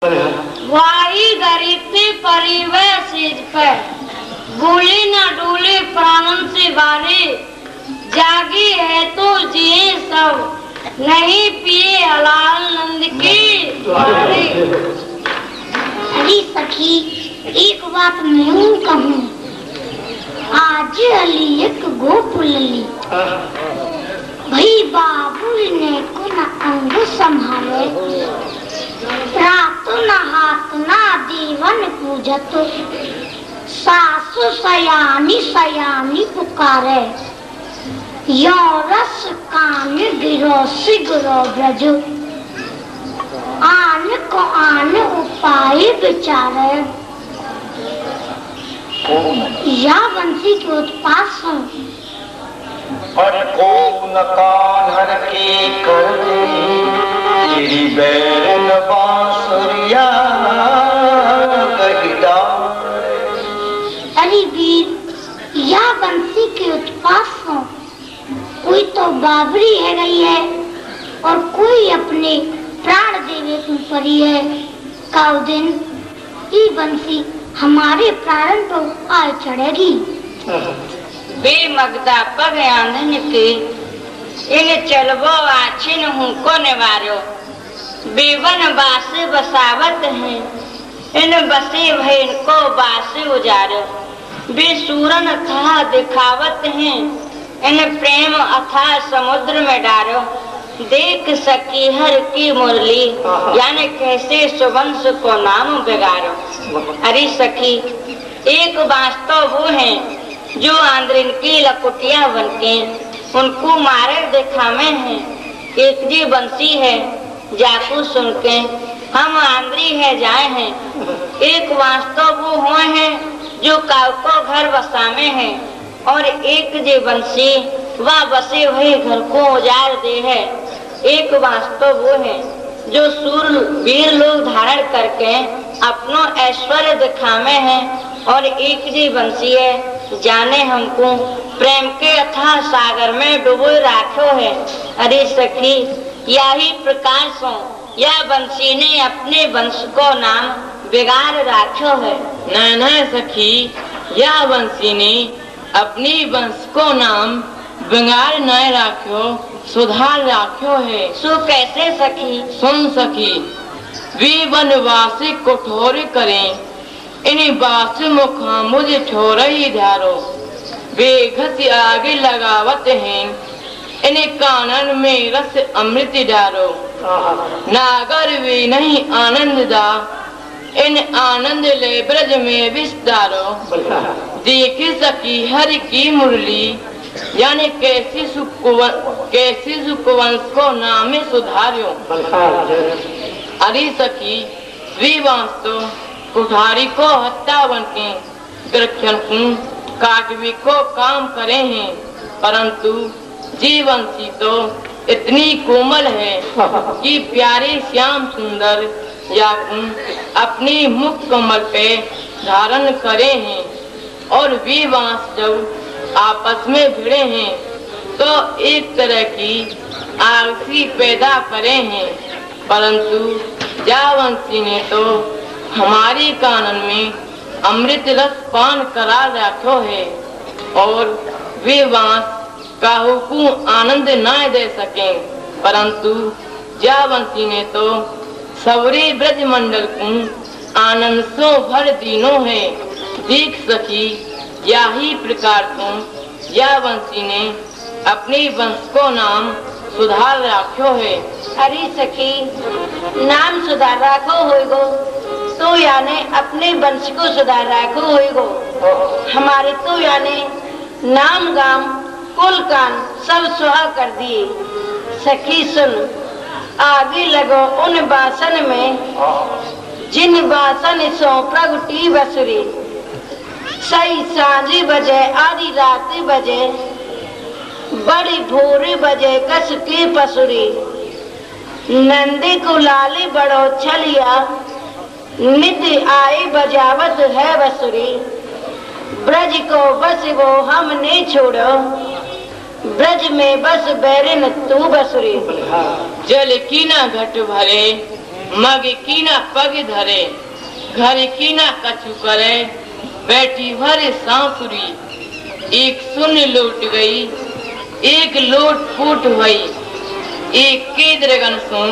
वाही गरीब थी परिवह सीज पर, बोली न डोले प्राणन से बारे, जागी है तो जिए सब, नहीं पिए हलाल नंद की द्वारे। अरे सखी एक बात मैं कहूँ, आज अली एक गोपुलली भाई बाबू ने को न अंग संभाले, रात न हाथ न दीवन पूजत, सासु सयानी सयानी पुकारे, यो रस कान गिरो सिगरो ब्रज, आन को आन उपाय विचारे। या बंसी के उत्पास और कौन कान्हर के कर तेरी बैरन बांसुरिया कहिदा। अरे वीर, या बंसी के उत्पास कोई तो बाबरी है गई है और कोई अपने प्राण देवे तुम परी है। काउ दिन ये बंसी हमारे प्राण तो आ चढ़ेगी। बेमगदा पग आंधन के इन चलबो आछिन हूँ को निवारो, बेवन बासे बसावत हैं इन बसे भैन को बासे उजारो, बेसूरन था दिखावत हैं इन प्रेम अथा समुद्र में डारो, देख सकी हर की मुरली यानी कैसे सुवंश को नाम बिगाड़ो। अरे सखी एक वास्तव वो है जो आंद्रिन की लकुटिया बनके उनको मारे दिखावे हैं, एक जी बंसी है जाकू सुन के हम आंद्री है जाए हैं, एक वास्तव वो हुए हैं जो काव को घर बसावे हैं और एक जी बंसी वह बसे हुए घर को उजाड़ दे है। एक वास्तव वो है जो सूर वीर लोग धारण करके अपनो ऐश्वर्य दिखावे हैं और एक जी बंसी है जाने हमको प्रेम के अथाह सागर में डुबो राखो है। अरे सखी यही प्रकार सो यह बंसी ने अपने वंश को नाम बिगाड़ राखो है। न सखी यह बंसी ने अपनी वंश को नाम बिगाड़ न राख्यो सुधार राख्यो है। सो कैसे सखी? सुन सखी, वे वनवासी कठोर करें इन्हें बास मुखा मुझे छोड़ ही धारो, वे घस आगे लगावत हैं इन्हें कानन में रस अमृत डारो, नागर वे नहीं आनंद दा इन आनंद ले ब्रज में विस्तारो, देख सकी हरि की मुरली यानी कैसी सुखवंश को नामे सुधारियो। अरे सखी वे वास्तव कुठारी को हत्या बनके कृष्ण काटवी को काम करे हैं, परंतु जीवंशी तो इतनी कोमल है कि प्यारे श्याम सुंदर या अपनी मुख कमल पे धारण करे हैं और वे वांस जब आपस में भिड़े हैं तो एक तरह की आलसी पैदा करे हैं, परंतु जावंशी ने तो हमारी कानन में अमृत रस पान करा रखो है और वे वांस काहू को आनंद न दे सके, परंतु जावंशी ने तो सवरे ब्रज मंडल को आनंद सो भर दीनो है। देख सकी यही प्रकार तुम या वंशी ने अपने वंश को नाम सुधार राखो है। अरे सखी नाम सुधार राखो होइगो तो यानी अपने वंश को सुधार राखो होइगो, हमारे तो यानी नाम गाम कुल कान सब सुहा कर दिए। सखी सुन आगे लगो उन बासन में जिन बासन सो प्रगटी बसुरी, सही सांझी बजे आधी रात बजे बड़ी भोरी बजे कस की पसुरी, नंदी को लाली बड़ो छलिया नित्य आई बजावत है बसुरी, ब्रज को बस वो हम नहीं छोड़ो ब्रज में बस बैरिन तू बसुरी। जल की न घट भरे मग की न पग धरे, घर की न कछु करे, बैठी भरे सांसुरी, एक शून्य लौट गई, एक लोट फूट हुई, एक केदरगन सुन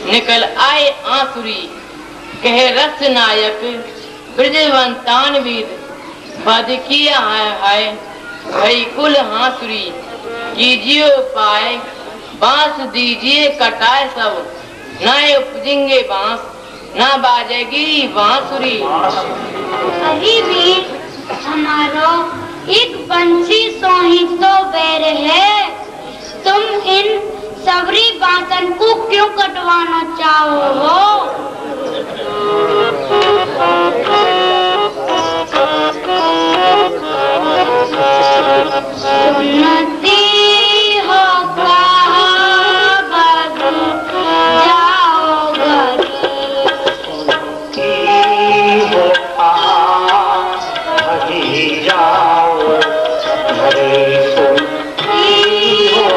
निकल आए आंसुरी, कहे रस नायक ब्रजवंतान विद, बद किया है भई कुल हांसुरी, कीजिए उपाय बांस दीजिए कटाए सब, न उपजेंगे बांस न बाजेगी बांसुरी। अरे वीर हमारो एक बंसी सो ही तो बैर है, तुम इन सबरी बातन को क्यों कटवाना चाहो हो? सुनती हो कहावत जाओ घरी जाओ घरे सुनती हो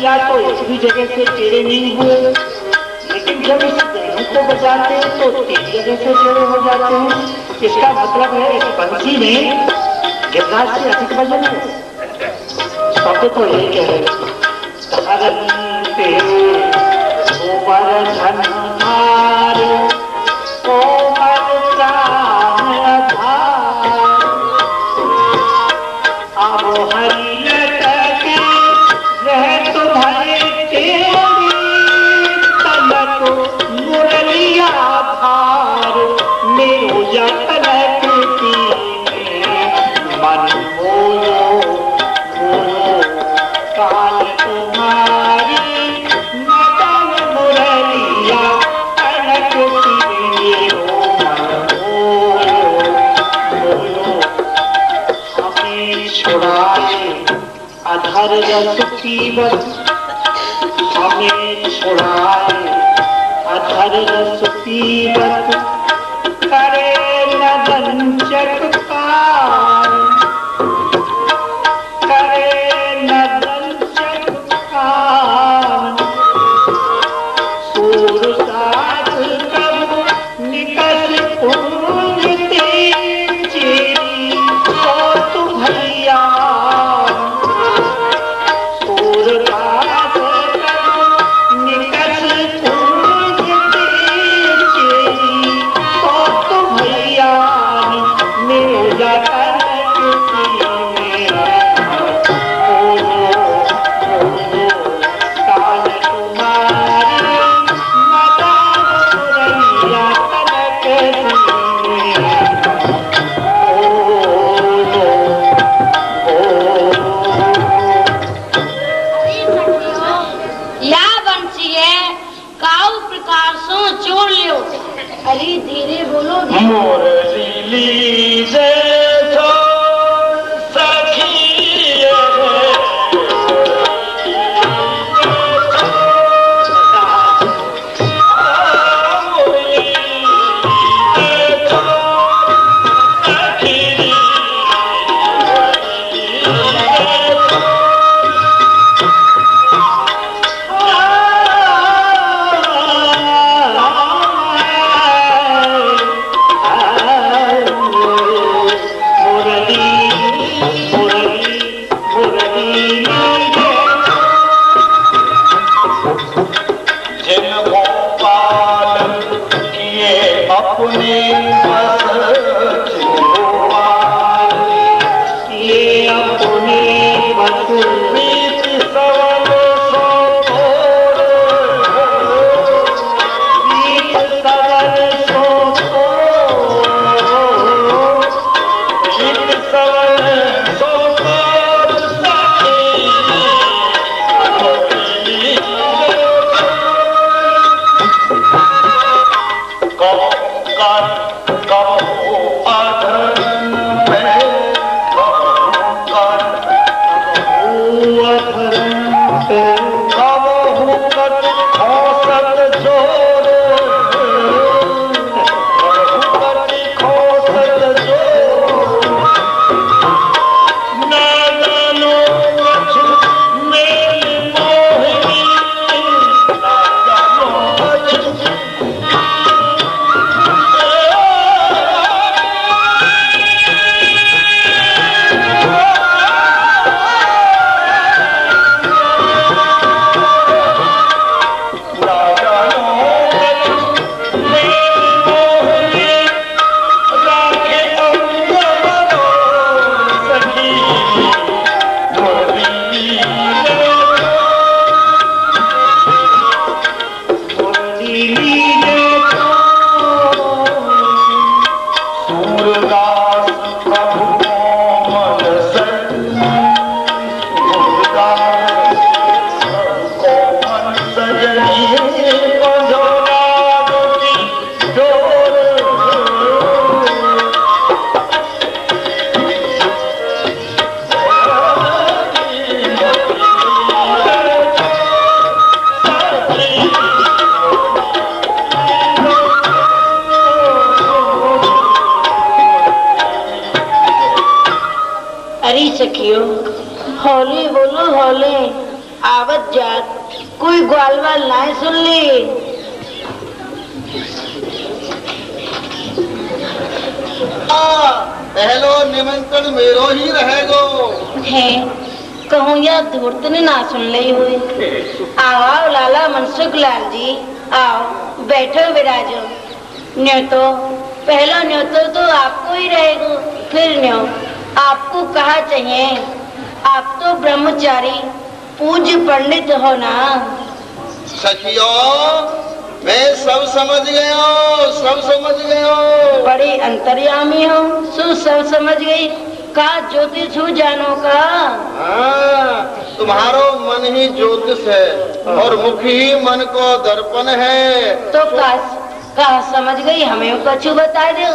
या तो इसी जगह से टेढ़े नहीं हुए, लेकिन जब इस देह को बजाते हैं तो तीन जगह से टेढ़े हो जाते हैं। इसका मतलब है इस बंसी में गिरराज से अधिक वजन है। शब्द तो एक है, धरते गोवर्धन धार कोमल प्राण आधार, आओ हरि मुरलिया भार मेरो यतनक मन मोयो मोयो काल तुम्हारी मदन मुरलिया तनक मेरो मन मोयो मोयो। हमें छुड़ाए अधर रस पीवत, हमें छुड़ाए अधर रस पीवत, करे नदन चटकार, करे नदन चटकार। सूर साध कब निकल पूंजते मेरा कनक में काल कुमारी मदान मुरैया कनक या बंसी है काऊ प्रकार सो जोड़ लियो। अरे धीरे बोलो। मुरली से तो सखी हौले बोलो हौले आवत जात कोई ग्वालवाल ना सुन ली। पहलो निमंत्रण मेरो ही रहेगो है कहूँ या धूर्त ने ना सुन ली हुई। आओ आओ लाला मनसुख लाल जी आओ बैठो विराजो। न्यो तो पहला न्यो तो आपको ही रहेगा फिर न्यो आपको कहा चाहिए। आप तो ब्रह्मचारी पूज्य पंडित हो ना। सखियो मैं सब समझ गया सब समझ गया। बड़े अंतर्यामी हो सो सब समझ गई का ज्योतिष हो जानो का। हाँ, तुम्हारो मन ही ज्योतिष है और मुख ही मन को दर्पण है। तो का समझ गई हमें कछु बता दो।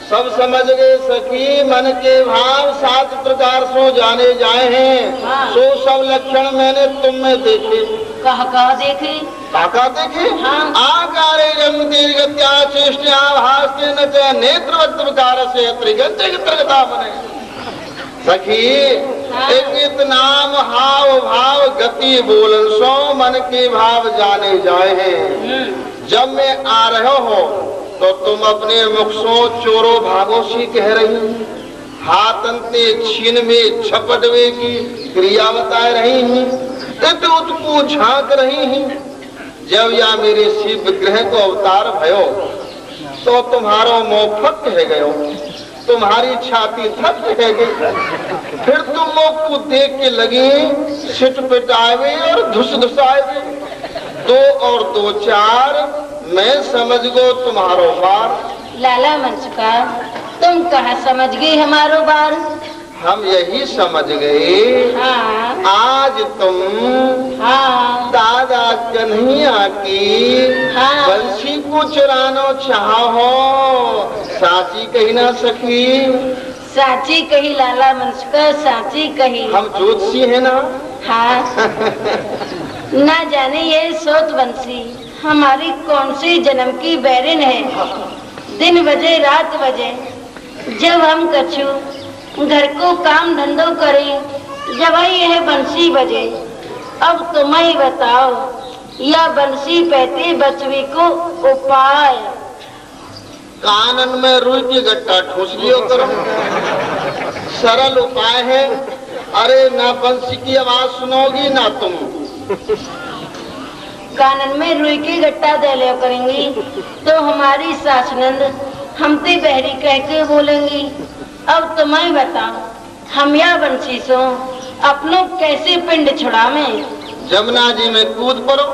सब समझ गए सखी मन के भाव 7 प्रकार से जाने जाए हैं। हाँ। सो सब लक्षण मैंने तुम में देखे। कहा देखे काका देखे। हाँ। आकारे दीर्घत्या चेष्टा भास्ते न च नेत्रवत् प्रकार से त्रिगंत्रिगता बने। सखी हाँ। एक नाम हाव भाव गति बोलन सो मन के भाव जाने जाए हैं। जब मैं आ रहे हो तो तुम अपने मुख सो चोरो भागो सी कह रही, हाथ अंते छीन में झपटवे की क्रिया बता रही हैं, उत्पू झांक रही हैं। जब या मेरे शिव विग्रह को अवतार भयो तो तुम्हारो मोह फट कह गयो। तुम्हारी छाती थक रह गई। फिर तुम लोग को देख के लगी सिट पिटावे और धुस धुसावे। 2 और 2 4 मैं समझ गो तुम्हारो बार। लाला मनसुखा, तुम कहाँ समझ गई हमारो बार? हम यही समझ गए। हाँ आज तुम हाँ दादा कन्हैया की हाँ। बंसी को चुरानो चाहो, साची कही ना सखी। साची कही लाला मनसुखा, साची कही। हम ज्योतिषी है ना। हाँ ना जाने ये सोत बंसी हमारी कौन सी जन्म की बैरिन है। दिन बजे रात बजे जब हम कछु घर को काम धंधो करें, जब यह बंसी बजे। अब तुम ही बताओ या बंसी पहते बचवी को उपाय। कानन में रुई की गट्टा ठूस लियो करो, सरल उपाय है। अरे ना बंसी की आवाज सुनोगी ना तुम। कानन में रुई की गट्टा दे लिया करेंगी तो हमारी सास नंद हमसे बहरी कह के बोलेंगी। अब तुम्हें बताओ हम या बंसी सो अपनों कैसे पिंड छुड़ावे। जमुना जी में कूद पड़ो,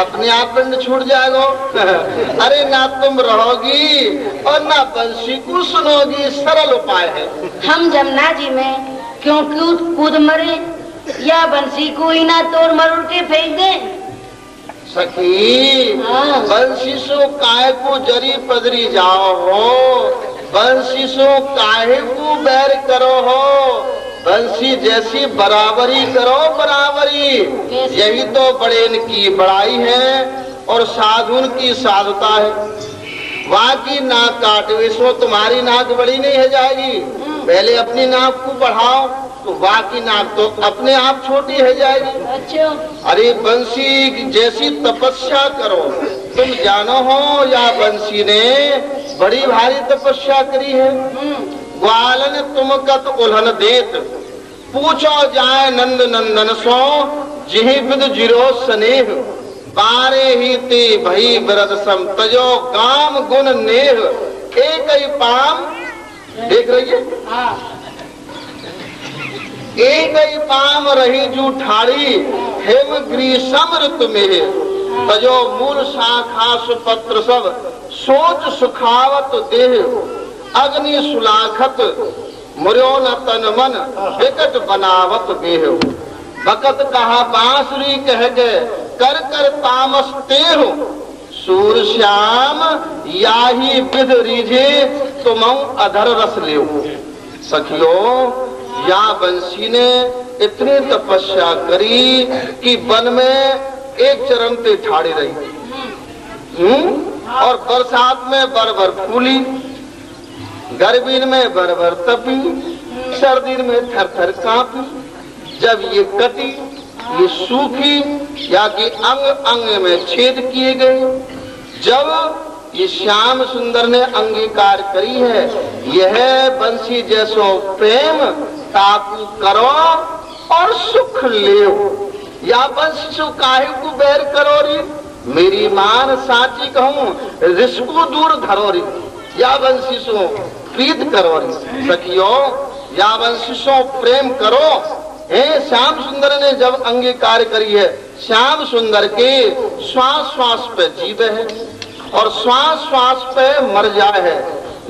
अपने आप पिंड छूट जाएगा। अरे ना तुम रहोगी और ना बंसी को सुनोगी, सरल उपाय है। हम जमुना जी में क्यों कूद मरे, या बंसी को ही ना तोड़ मरोड़ के फेंक दे। सखी हाँ। बंसी सो काहे को जरी पदरी जाओ हो, बंसी सो काहे को बैर करो हो। बंसी जैसी बराबरी करो बराबरी, यही तो बड़ेन की बड़ाई है और साधुन की साधुता है। वहाँ की नाक काटवे सो तुम्हारी नाक बड़ी नहीं है जाएगी। पहले अपनी नाक को बढ़ाओ तो वहाँ की नाक तो अपने आप छोटी है जाएगी। अच्छा अरे बंसी जैसी तपस्या करो। तुम जानो हो या बंसी ने बड़ी भारी तपस्या करी है। ग्वालन तुम कत उल्हन देत, पूछो जाए नंद नंदन सो, जिहि विद जिरो स्नेह। बारे ही ते भई बिरद सम तजो काम गुण नेह। एक ही पाम देख रही है, एक ही पाम रही जू ठाड़ी, हेम ग्रीष्म ऋतु में। तजो मूल शाखा सुपत्र सब, सोच सुखावत देह। अग्नि सुलाखत मुर्यो न तन मन, विकट बनावत बेह। बकत कहा बांसुरी कह गए, कर कर तामस तेह। सूर श्याम याही विध रीझे, तुम अधर रस ले। सखियो या बंसी ने इतनी तपस्या करी कि वन में एक चरण पे ठाड़ी रही। और बरसात में बर फूली, गर्मी में बर तपी, सर्दी में थर थर कांपी। जब ये कटी, ये सूखी, या कि अंग अंग में छेद किए गए। जब ये श्याम सुंदर ने अंगीकार करी है, यह बंसी जैसो प्रेम ताकू करो और सुख ले। या बंसी सो काहे को बैर करो री, मेरी मान साची कहूँ रिस्को दूर धरो री। या बंसी सो प्रीत करो री। सखियो या बंसी सो प्रेम करो। श्याम सुंदर ने जब अंगीकार करी है, श्याम सुंदर के श्वास श्वास पे जीवे है और श्वास श्वास पे मर जाए है।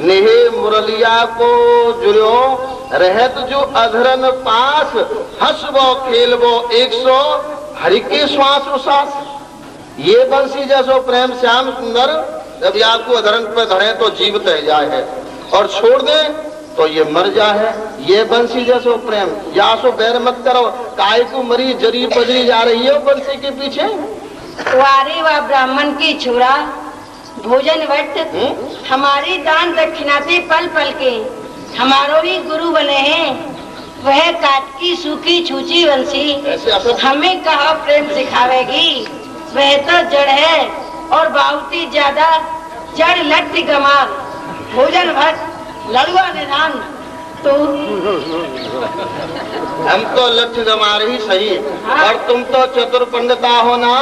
नेहे मुरलिया को जुड़ो रहत जो अधरन पास, हंसबो खेलबो 100 हरि के श्वास उसास। ये बंसी जैसो प्रेम श्याम सुंदर जब आपको अधरन पे धरे तो जीवित रह जाए है, और छोड़ दे तो ये मर जाए। ये बंसी जैसो प्रेम, या सो बैर मत करो। काय को मरी जरी पजरी जा रही है बंसी के पीछे। वारे व ब्राह्मण की छुरा भोजन वट, हमारी दान दक्षिणाते पल पल के हमारो ही गुरु बने हैं। वह काट की सूखी छूची बंसी हमें कहा प्रेम सिखावेगी। वह तो जड़ है और बाउती ज्यादा, जड़ लट्टी गमार, भोजन भट लड़ुआ निधान। तो हम तो लठ गमार ही सही, और तुम तो चतुर पंडिता हो ना।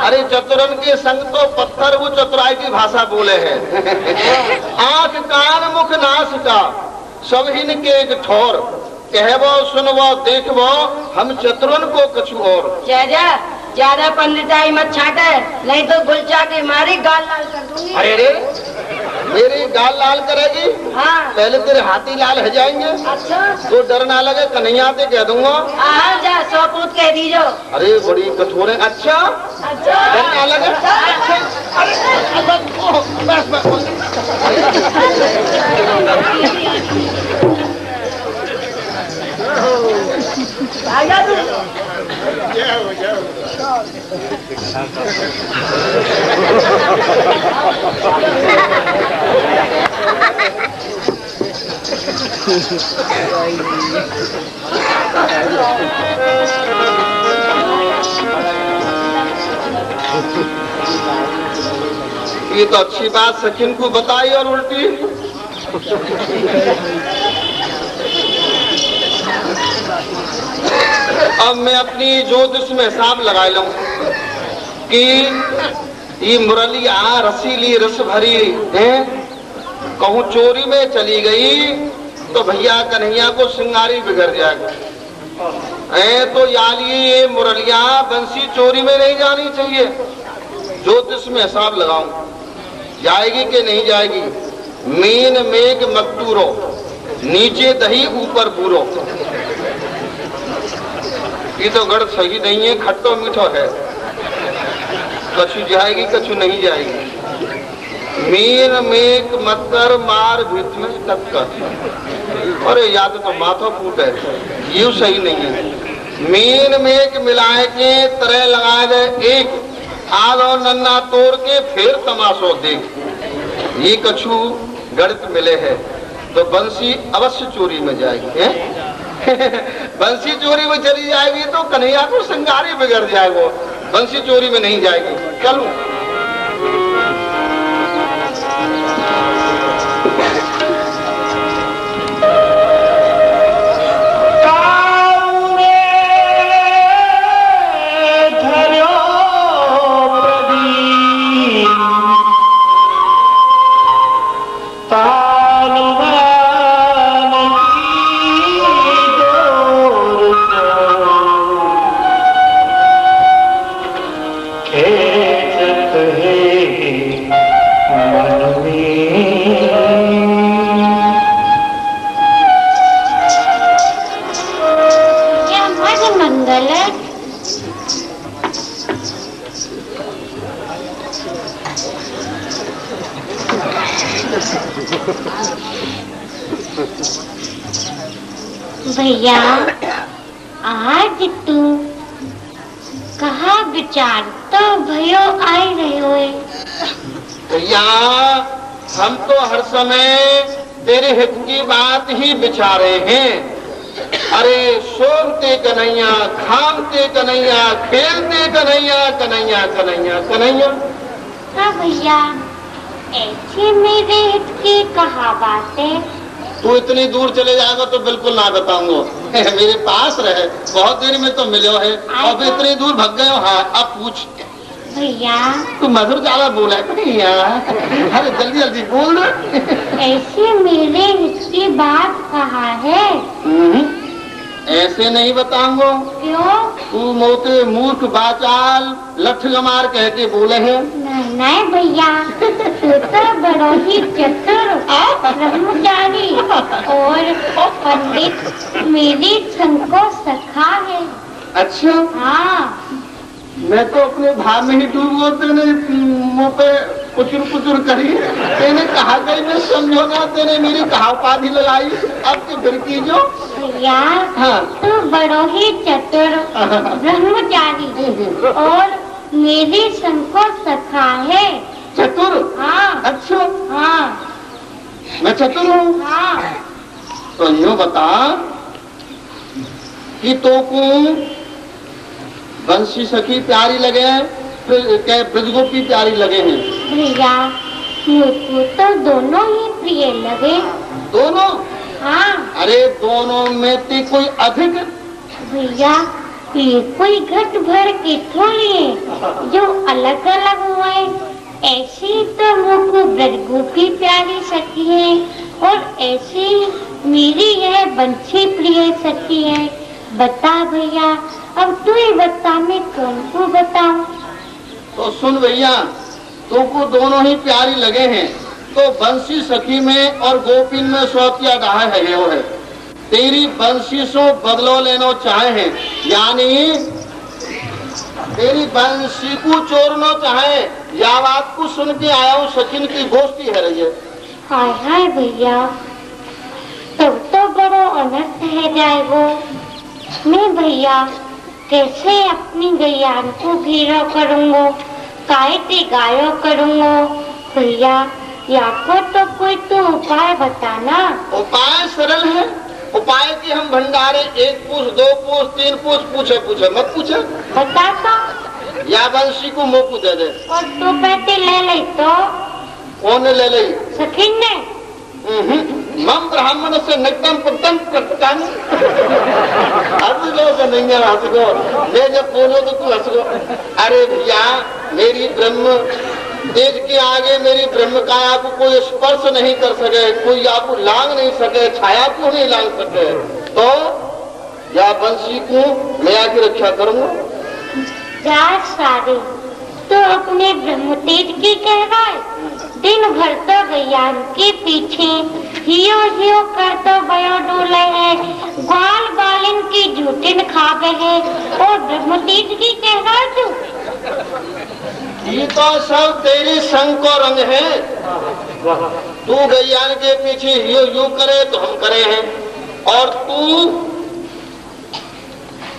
अरे चतुरन के संग तो पत्थर वो चतुराई की भाषा बोले है। आंख कान मुख नासिका सब इनके एक ठोर, कहबो सुनबो देखबो हम चतुरन को कछु और। ज्यादा पंडिताई मत छाटे, नहीं तो गुलचा के मारी गाल लाल कर दूंगी। अरे मेरी गाल लाल करेगी? हाँ। पहले तेरे हाथी लाल हो जाएंगे। अच्छा। तो डर ना लगे कन्हैया से कह दूंगा। हाँ जा, सौ पूत कह दीजो। अरे बड़ी कठोर है। अच्छा डर ना लगे? अच्छा। ये तो अच्छी बात सचिन को बताई और उल्टी। अब मैं अपनी ज्योतिष में हिसाब लगा लूं कि ये मुरलिया रसीली रस भरी है, कहूँ चोरी में चली गई तो भैया कन्हैया को सिंगारी बिगड़ जाएगा। तो यार ये मुरलिया बंसी चोरी में नहीं जानी चाहिए। ज्योतिष में हिसाब लगाऊं, जाएगी कि नहीं जाएगी। मीन मेघ मकतूरो, नीचे दही ऊपर बूरो। ये तो गढ़ सही नहीं है, खट्टो मीठो है। कछु जाएगी कछु नहीं जाएगी। मीन मेघ मकर मार भीत में टक्कर। अरे याद तो माथा फूट है, ये सही नहीं है। मीन मेघ मिलाए के तरह लगाए गए एक, आलो नन्ना तोड़ के फिर तमाशो देख। ये कछु गणित मिले है तो बंसी अवश्य चोरी में जाएगी है? बंसी चोरी में चली जाएगी तो कन्हैया को सिंगारी बिगड़ जाएगा। बंसी चोरी में नहीं जाएगी। चलो भैया, आज तू कहा विचार तो भयो आई रहे हो। भैया हम तो हर समय तेरे हित की बात ही विचारे हैं। अरे सोमते कन्हैया, खामते कन्हैया, खेलते कन्हैया, कन्हैया कन्हैया कन्हैया। हाँ भैया, ऐसे मेरे हित की कहा बातें। तू इतनी दूर चले जाएगा तो बिल्कुल ना बताऊंगा। मेरे पास रहे, बहुत देर में तो मिलो है, अब इतनी दूर भाग गए हो। हाँ अब पूछ भैया। तू मधुर ज्यादा बोला है भैया। अरे जल्दी जल्दी बोल। ऐसे मेरे हित की बात कहा है। ऐसे नहीं बताऊंगा। क्यों? तू मोटे मूर्ख बाचाल लठ गमार कह के बोले हैं। नहीं भैया, तू तो बड़ा ही चतुर ब्रह्मचारी और पंडित मेरी संग को सखा है। अच्छा हाँ। मैं तो अपने भाव में ही डूब गया। तेने मुँह पे कुचुर करी, तेने कहा गई मैं समझो ना, तेने मेरी कहा उपाधि लगाई। अब की फिर की जो भैया। हाँ। तू बड़ा ही चतुर ब्रह्मचारी और मेरी संग को सखा है। चतुर? हाँ। अच्छा। हाँ। मैं चतुर हूँ? हाँ। तो यूँ बता कि तो को बंसी सखी प्यारी लगे हैं, क्या ब्रजगोपी प्यारी लगे हैं? भैया मुझको तो दोनों ही प्रिय लगे। दोनों? हाँ। अरे दोनों में थी कोई अधिक? भैया ये कोई घट भर के थोड़ी है जो अलग अलग हुए। ऐसी तो मुझको ब्रजगोपी प्यारी सखी है और ऐसी मेरी है बंसी प्रिय सखी है। बता भैया, अब तू ही बता, मैं कौन को बताऊं? तो सुन भैया, तुमको दोनों ही प्यारी लगे हैं तो बंसी सखी में और गोपिन में स्वतिया डाहे है वो है। तेरी बंसी से बदलो लेना चाहे हैं, यानी तेरी बंसी को चोरना चाहे। या बात को सुन के आया हूँ, सचिन की गोष्ठी है रही है। हाय हाय भैया, तब तो बड़ो अनर्थ है जाएगो। मैं भैया कैसे अपनी गैयान को घेरा करूँगो, कायते गायो करूँगो? भैया या को तो कोई तो उपाय बताना। उपाय सरल है। उपाय की हम भंडारे 1 पूछ 2 पूछ 3 पूछ पूछे मत पूछे। बता तो। या बंसी को मुँह को दे दे। और तू पैसे ले ले तो? कौन ले ले? सखीन ने। मम ब्राह्मण से नक्तम पुतम प्रकान। हंस गो नहीं है, हंस गो। मैं जब बोलो तो तू हंस गो। अरे भैया, मेरी ब्रह्म तेज के आगे मेरी ब्रह्म काया को कोई स्पर्श नहीं कर सके, कोई आपको लांग नहीं सके, छाया को नहीं लांग सके, तो या बंसी को मैं आगे रक्षा करूंगा। जा सारे तो अपने ब्रह्म तेज की कह रहा है। दिन भर तो गैयान के पीछे हियो हियो कर तो बयो डोले है, ग्वाल बालिन की झूठिन खावे है और ब्रह्म तेज की कह रहा है तू? ये तो सब तेरी संग को रंग है। तू गैयान के पीछे यू करे तो हम करे हैं, और तू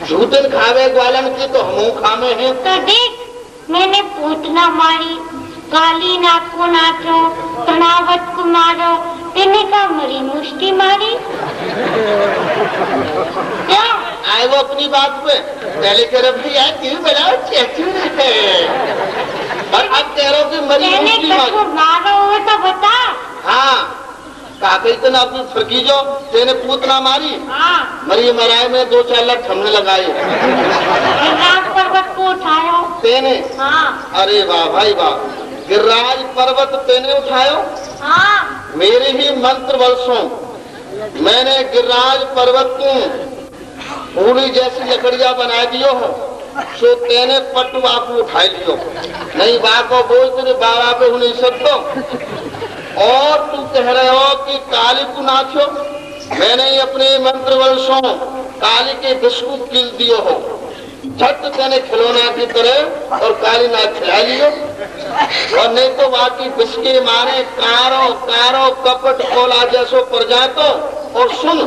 झूठन खावे ग्वालन की तो हम खामे हैं। तो देख, मैंने पूतना मारी, काली नाक को नाचो, तनावत को मारो, तेने का मरी मुष्टि मारी। क्या आए वो अपनी बात पे? पहले कह रहे भैया क्यों बनाओ चेचुर है, और अब कह रहे हो कि मरी मुष्टि मारो हो तो बता। हाँ, काकई तो ना अपनी फरकी जो तेने पूतना मारी। हाँ। मरी मराए में 2-4 लाख हमने लगाए। पर्वत को उठाया तेने? हाँ। अरे वाह भाई वाह, गिरिराज पर्वत तेने उठायो? हाँ। मेरे ही मंत्र बरसों मैंने गिरिराज पर्वत को पूरी जैसी लकड़ियां बना दियो हो, सो तेने पटुआ को उठा लियो। नहीं बाको बोल तेरे बाबा पे हो नहीं सकतो। और तू कह रहे हो कि काली को नाचो, मैंने अपने मंत्र वर्षों काली के विष को किल दियो हो। झट तेने खिलौना की तरह और काली नाच खिला लियो, और नहीं तो बाकी विष के मारे कारो कारो कपट कोला जैसो पर जातो। और सुन,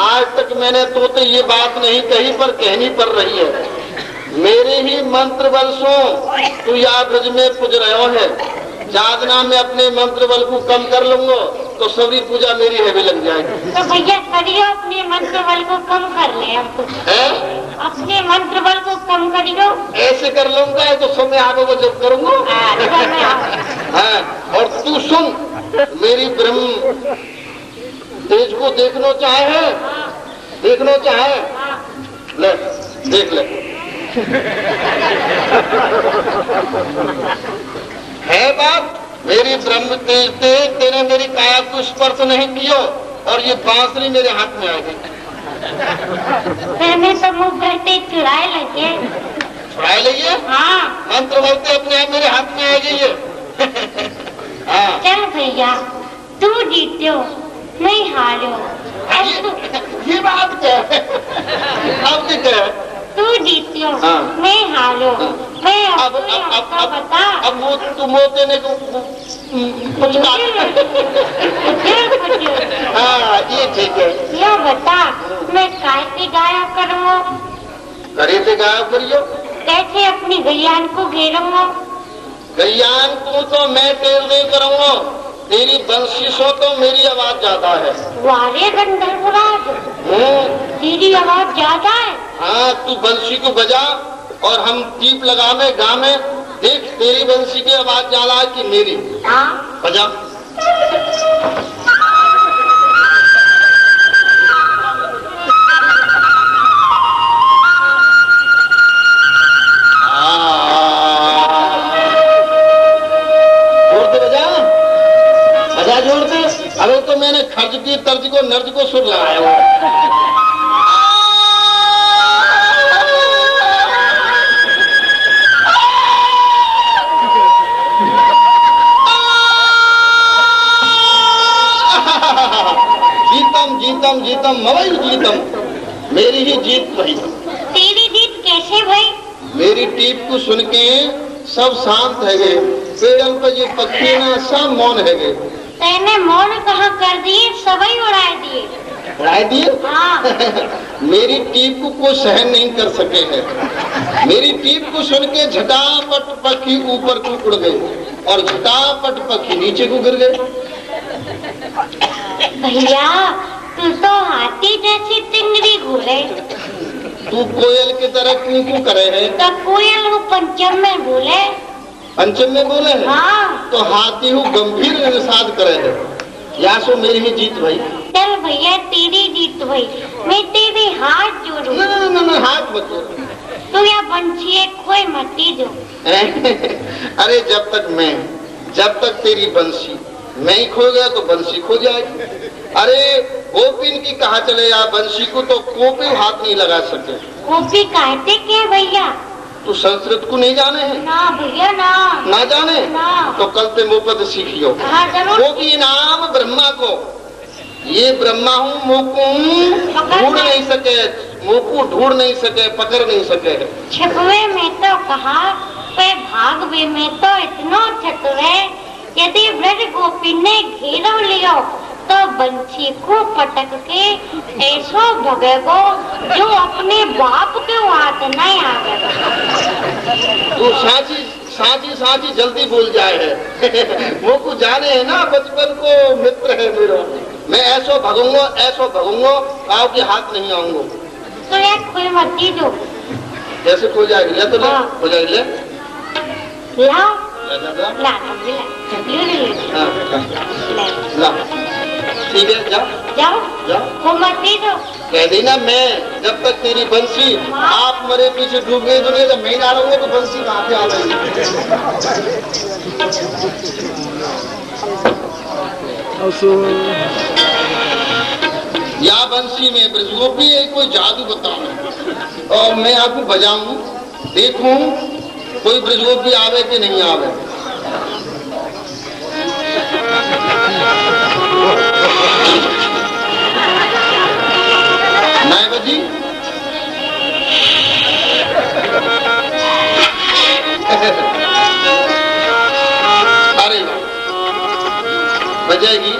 आज तक मैंने तो ये बात नहीं कही पर कहनी पड़ रही है। मेरे ही मंत्र वर्षों तू या ब्रज में पूज रहे है, जागना में अपने मंत्र बल को कम कर लूंगा तो सभी पूजा मेरी है भी लग जाएगी। तो भैया करियो, अपने मंत्र बल को कम कर ले। अपने मंत्र बल को कम करियो। ऐसे कर लूंगा तो समय आगे वो जब करूंगा। हाँ, और तू सुन, मेरी ब्रह्म तेज को देखना चाहे, देखना चाहे, ले देख ले। है बात, मेरी ब्रह्म तेज तेने मेरी काया को स्पर्श नहीं किया, और ये बांसुरी मेरे हाथ में आ गई। मैंने तो मुँह करते चुराए लगे। चुराए लगे? हाँ। मंत्र बोलते अपने आप मेरे हाथ में आ गई है। हाँ। चल भैया, तू जीतो, नहीं हारो। ये बात क्या है? अब क्या है? तू जीतो, हाँ। मैं हारो। मैं अब बता। अब वो तुम देने को कुछ हाँ, ये ठीक है। ये बता, मैं कैसे गाया करूँगा? करे थे गायब करियो। कैसे अपनी गैयान को घेरूंगा? गैयान को तो मैं टेर नहीं करूँगा, तेरी बंसी सो तो मेरी आवाज ज्यादा है। वारे गंधर्वराज, तेरी आवाज ज्यादा है? हाँ, तू बंसी को बजा और हम दीप लगावे गावे, देख तेरी बंसी की आवाज ज्यादा है कि मेरी। हाँ, बजा। तर्ज को नर्ज को सुर लगाया हुआ। जीतम जीतम जीतम मवई जीतम, मेरी ही जीत भाई। तेरी जीत कैसे भाई? मेरी टीप को सुन के सब शांत है गए, पेड़ों पर ये पक्षी ना सब मौन है गए। तेने मौन कहाँ कर दिए, सभी उड़ाए दिए। उड़ाए दिए? हाँ। मेरी टीप को कोई सहन नहीं कर सके है। मेरी टीप को सुन के झटापट पक्षी ऊपर को उड़ गए और झटापट पक्षी नीचे को गिर गए। भैया तू तो हाथी जैसी टिंगरी घूरे। तू कोयल की तरह क्यों करे है? तो कोयल हूँ पंचम में बोले। पंचम में बोले है? हाँ। तो हाथी हूँ गंभीर निषाद करे है। या सो मेरी ही जीत भाई। चल भैया तेरी जीत भाई, मैं तेरे हाथ जोड़ू। ना हाथ मत जोड़। तू या बंसी खोए मती दो। अरे जब तक तेरी बंसी मैं ही खो गया तो बंसी खो जाएगी। अरे गोपिन की कहा चले या बंसी को तो कोपी हाथ नहीं लगा सके। कोपी कहते क्या भैया? तू संस्कृत को नहीं जाने है? ना भैया ना जाने ना। तो कल पे मुपद सीखियो। हाँ जरूर। कोपी नाम ब्रह्मा को, ये ब्रह्मा हूँ मोको ढूंढ नहीं सके, मोको ढूंढ नहीं सके, पकड़ नहीं सके। छिपवे में तो कहा पे भागवे में तो इतना छटवे, यदि ब्रज गोपी ने घेरो लियो तो बंसी को पटक के ऐसो भगेगो जो अपने बाप के हाथ नहीं आवेगा। तू साची जल्दी बोल जाए है। वो को जाने है ना, बचपन को मित्र है मेरा। मैं ऐसो भगूंगा गाँव के हाथ नहीं आऊंगा। तो यार कोई मत दो। कैसे खो जाएगी? ले तो ले। हाँ। हो जाएगी ले। लाओ। ला ठीक है जाओ। वो मत दो। कह देना मैं जब तक तेरी बंसी आप मरे पीछे डूब गई तो नहीं, जब मैं आ रहूंगा तो बंसी कहाँ पे आ गई। या बंसी में ब्रजगोपी है, कोई जादू बताओ और मैं आपको बजाऊं, देखूं कोई ब्रजगोपी आवे कि नहीं आवे। नहीं बजी? अरे बजाएगी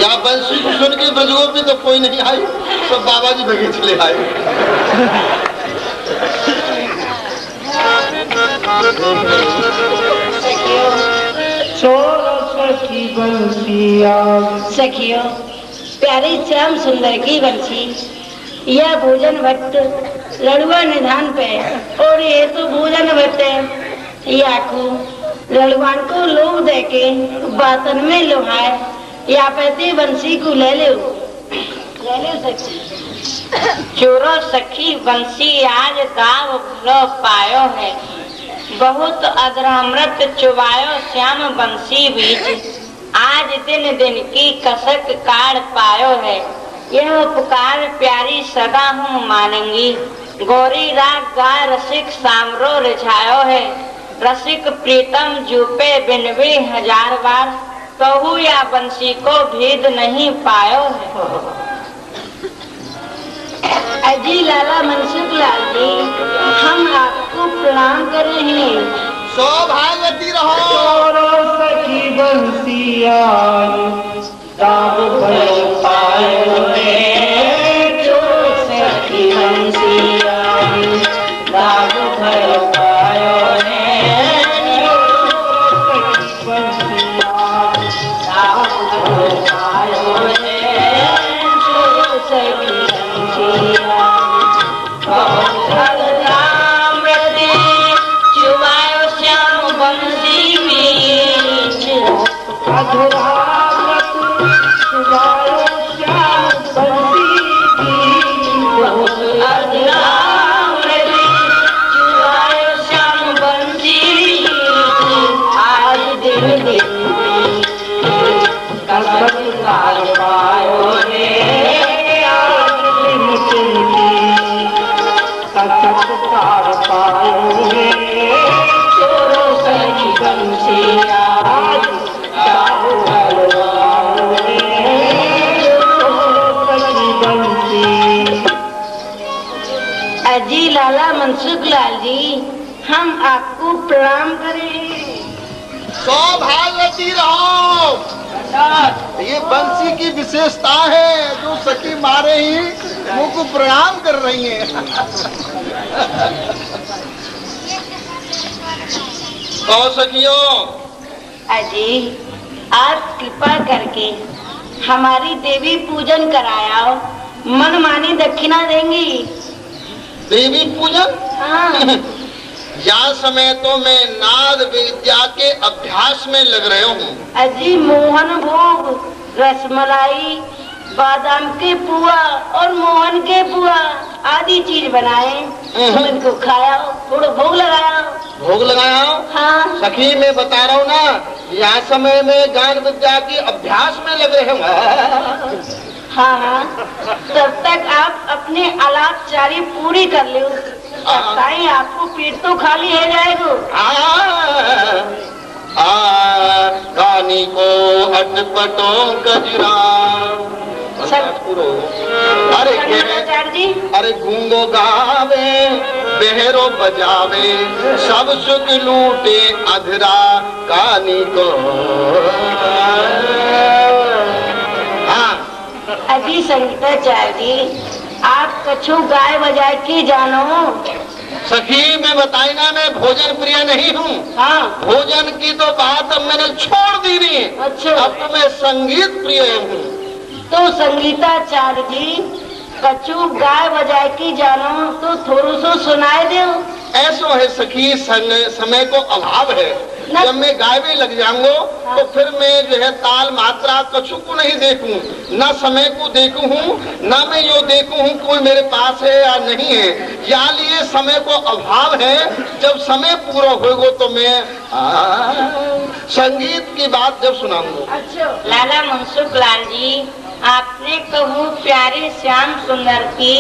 या बंसी को सुन के ब्रजगोपी तो कोई नहीं आई, सब बाबा जी भगे चले आए। सखियो प्यारी श्याम सुंदर की बंसी, यह भोजन भट्ट लड़ुआ निधान पे और ये तो भोजन भट्ट या को लड़ुआन को लोग दे के बातन में लोहाए या पैसे बंसी को ले लो सखी। चोरो सखी बंसी आज दाव भलो पायो है, बहुत अधरामृत चुबायो श्याम बंसी बीच, आज दिन दिन की कसक काढ़ पायो है, यह उपकार प्यारी सदा हूँ मानेंगी, गौरी राग गाय रसिक सामरो रिझायो है, रसिक प्रीतम जूपे बिनवी 1000 बार, कहू या बंसी को भेद नहीं पायो है। अजी लाला मनसुख लाल जी, हम आपको प्रणाम कर रहे हैं। सौभाग्यवती रहो। सखी बंसिया दाव भलो पायो है, जो सखी बंसिया दाव भलो पायो है, जो सखी बंसिया दाव भलो पायो है, जो सखी बंसिया बहुत अधरामृत चुबायो श्याम बंसी बीच, अधरामृत चुबायो मनसुख लाल जी, हम आपको प्रणाम करें। सौभाग्यवती रहो। ये बंसी की विशेषता है, जो सखी मारे ही मुंह को प्रणाम कर रही हैं। और सखियों, अजी आप कृपा करके हमारी देवी पूजन कराया, मनमानी दक्षिणा देंगी। देवी पूजन? हाँ। या समय तो मैं नाद विद्या के अभ्यास में लग रहे हूँ। अजी मोहन भोग, रसमलाई, बादाम के पुआ और मोहन के पुआ आदि चीज बनाए, तुम इनको खाया, थोड़ा भोग लगाया। भोग लगाया? हाँ। सखी मैं बता रहा हूँ ना, यह समय में ज्ञान विद्या के अभ्यास में लग रहे हूँ। हाँ हाँ, तब तक आप अपने अलापचारी पूरी कर लो। आपको पेट तो खाली है जाएगा। कानी को अटपटो गजरा अरे गूंगो गावे, बहरो बजावे, सब सुख लूटे अधरा कानी को। अजी संगीताचार्य जी, आप कछु गाय बजाए के जानो। सखी मैं बताई ना, मैं भोजन प्रिय नहीं हूँ। हाँ। भोजन की तो बात अब मैंने छोड़ दी नहीं। अच्छा। अब तो मैं संगीत प्रिय हूँ। तो संगीताचार्य जी, कछु गाय बजाए के जानो तो थोड़ा सो सुनाए दो। ऐसो है सखी, समय को अभाव है। जब मैं गायबे लग जाऊंगा तो फिर मैं जो है ताल मात्रा कछु को नहीं देखूं, न समय को देखूं, न मैं यो देखूं कोई मेरे पास है या नहीं है। या लिए समय को अभाव है। जब समय पूरा होगा तो मैं संगीत की बात जब सुनाऊंगा। अच्छा। लाला मनसुख लाल जी, आपने कहूँ प्यारे श्याम सुंदर की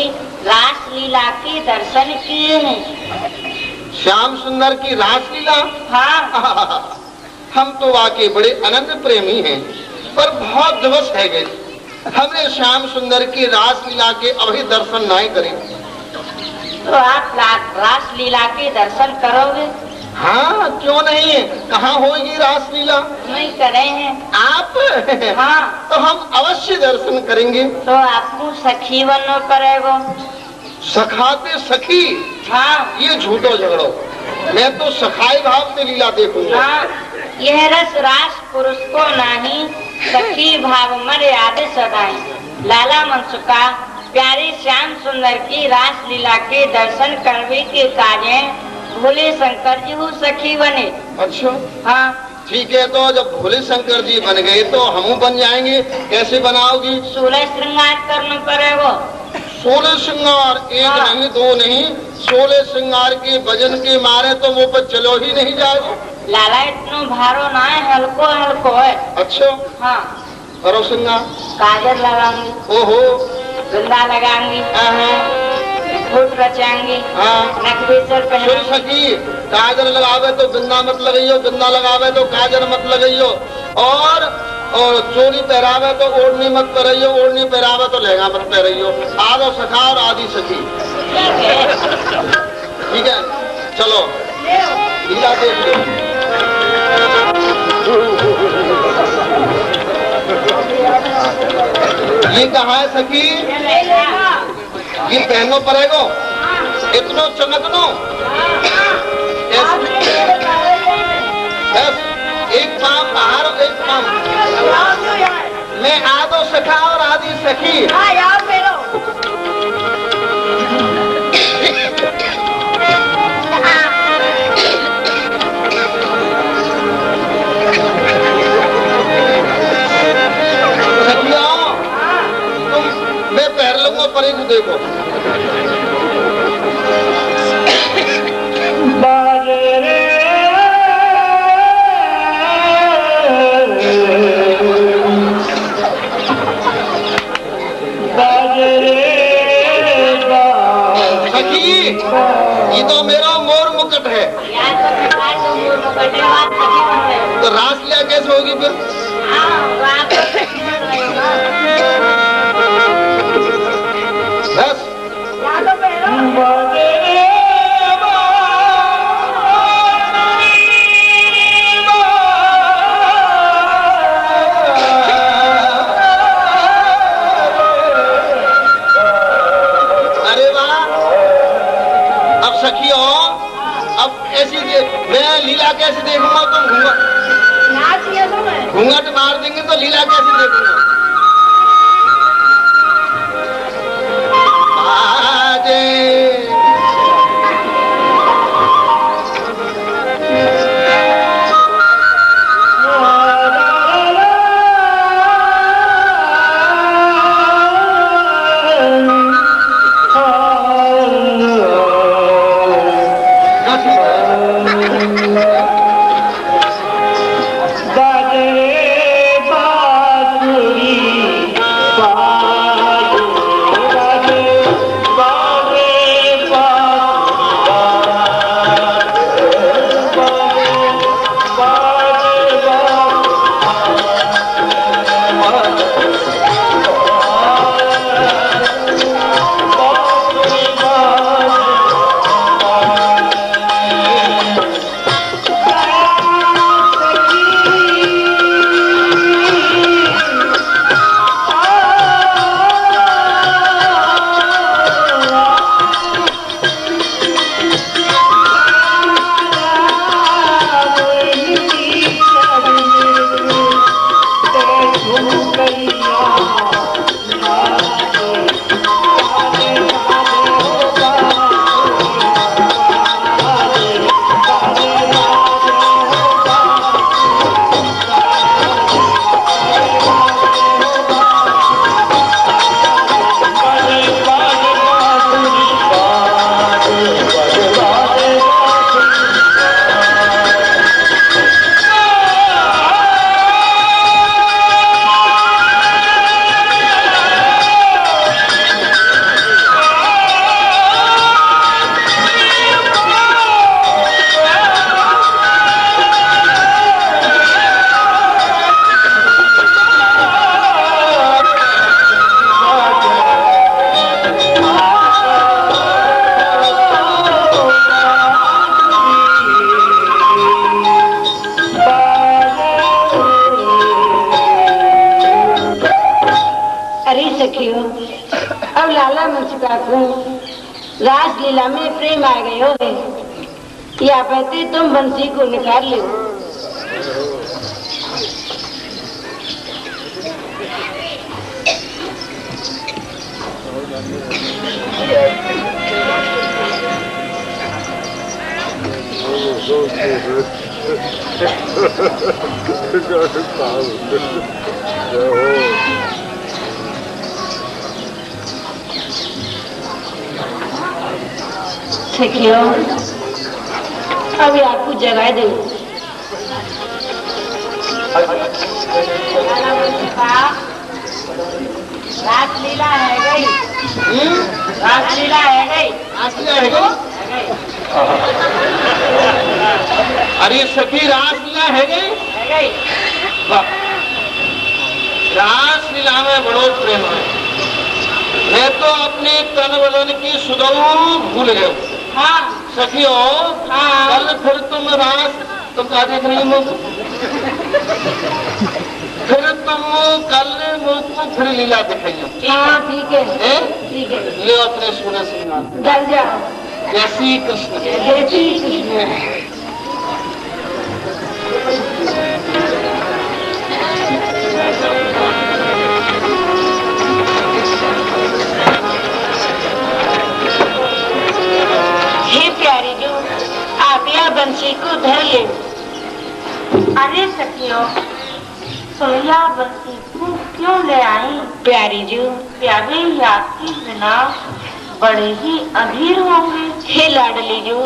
रास लीला के दर्शन किए हैं। श्याम सुंदर की रासलीला? हाँ। हम तो वाकई बड़े अनंत प्रेमी हैं, पर बहुत दिवस है गए हमने श्याम सुंदर की रासलीला के अभी दर्शन नहीं करे। तो आप रासलीला के दर्शन करोगे? हाँ, क्यों नहीं, कहाँ होगी रासलीला? नहीं करे हैं आप? हाँ। तो हम अवश्य दर्शन करेंगे। तो आपको सखी बनना पड़ेगा। सखाते सखी? हाँ। ये झूठो झगड़ो, मैं तो सखाई भाव से लीला देखूंगा। हाँ। यह रस रास पुरुष को नहीं, सखी भाव मर्यादा सदाई। लाला मनसुखा, प्यारे श्याम सुंदर की रास लीला के दर्शन करने के कार्य भोले शंकर जी वो सखी बने। अच्छा। हाँ। ठीक है, तो जब भोले शंकर जी बन गए तो हम बन जाएंगे। कैसे बनाओगी? 16 श्रृंगार करना पड़ेगा। 16 श्रृंगार? एक हाँ। नहीं, दो नहीं, 16 श्रृंगार के वजन के मारे तो वो पर चलो ही नहीं जाएगा। लाला इतना भारो ना है, हल्को हल्को है। अच्छा। हाँ। करो श्रृंगार। काजल लगाऊंगी। ओहो। बिंदा लगाऊंगी। फूट रचाएंगी। हाँ। नकबीसर सुन सखी, काजल लगावे तो बिंदा मत लगाइयो, बिंदा लगावे तो काजल मत लगाइयो, और चोरी पहरावे तो ओढ़नी मत पहराइयो, ओढ़नी पहरावे तो लहंगा मत पहराइयो। आधो सखा और आधी सखी। ठीक है, चलो लीला देख लो। ये कहाँ है सखी? ये पहनो पड़ेगा, इतनो चमकनो। एक पाँव बाहर और एक पाँव। मैं आधो सखा और आधी सखी। मैं पैर लूंगा पर एक देखो। सखी, ये तो मेरा मोर मुकुट है। तो रासलीला कैसे होगी फिर? बस लीला कैसे देखूंगा? तुम घूंघट मार देंगे तो लीला कैसे देखूंगा? अब लाला मुझका रासलीला में प्रेम आ गए हो या पहते तुम बंसी को निकाल लो। सखियों अभी आपको जगाए दे। रासलीला है गई, रासलीला है गई, रासलीला है गई। अरे सखी रासलीला है गई, रासलीला में बड़ो प्रेम है। मैं तो अपने तन बदन की सुदऊ भूल गए। हाँ सखियो, हाँ कल फिर तुम रास तो क्या देख रही हो? फिर तुम कल मुझको फिर लीला दिखाइए। हाँ ठीक है, ठीक है। ले अपने सोने सिंगार डर जाओ। जय श्री कृष्ण, जय श्री कृष्ण। हे प्यारी जो आप या बंसी को धर ले। अरे सखियों सोया बंसी को क्यों ले आई? प्यारी जो प्यारे याद के बिना बड़े ही अधीर होंगे। हे लाडली जो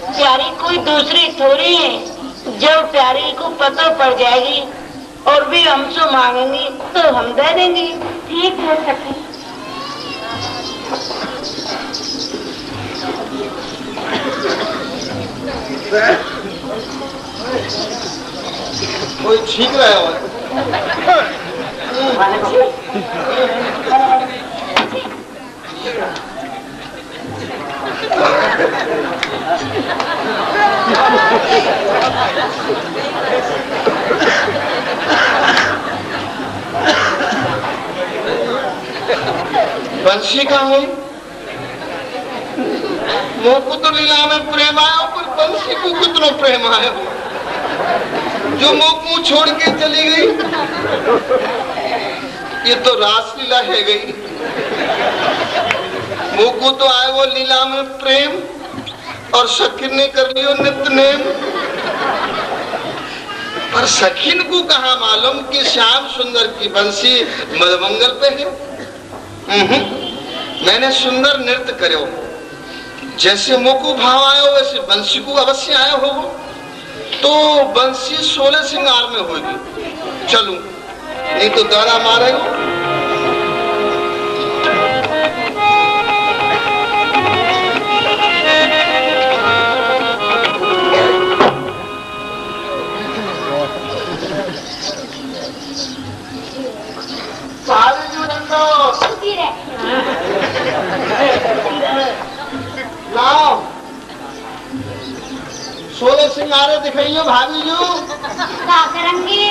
प्यारी कोई दूसरी थोड़ी है। जब प्यारी को पता पड़ जाएगी और भी हमसे मांगेंगी तो हम दे देंगे। ठीक है सखी। कोई छींक रहे हो? बंसी कहाँ है? मोको तो लीला में प्रेम आयो, पर बंसी को कितना प्रेम आयो जो मोको छोड़ के चली गई। ये तो रासलीला है गई। मोको तो आए वो लीला में प्रेम और सखीन ने कर लियो नित्यनेम। पर सखीन को कहा मालूम कि श्याम सुंदर की बंसी मधुमंगल पे है। मैंने सुंदर नृत्य करो, जैसे मोको भाव आयो वैसे बंसी को अवश्य आया हो, तो बंसी 16 श्रृंगार में होगी। चलूं नहीं तो दाना मारेगा। लाओ 16 श्रृंगारे दिखाइयो भाभी जी। क्या करेंगे?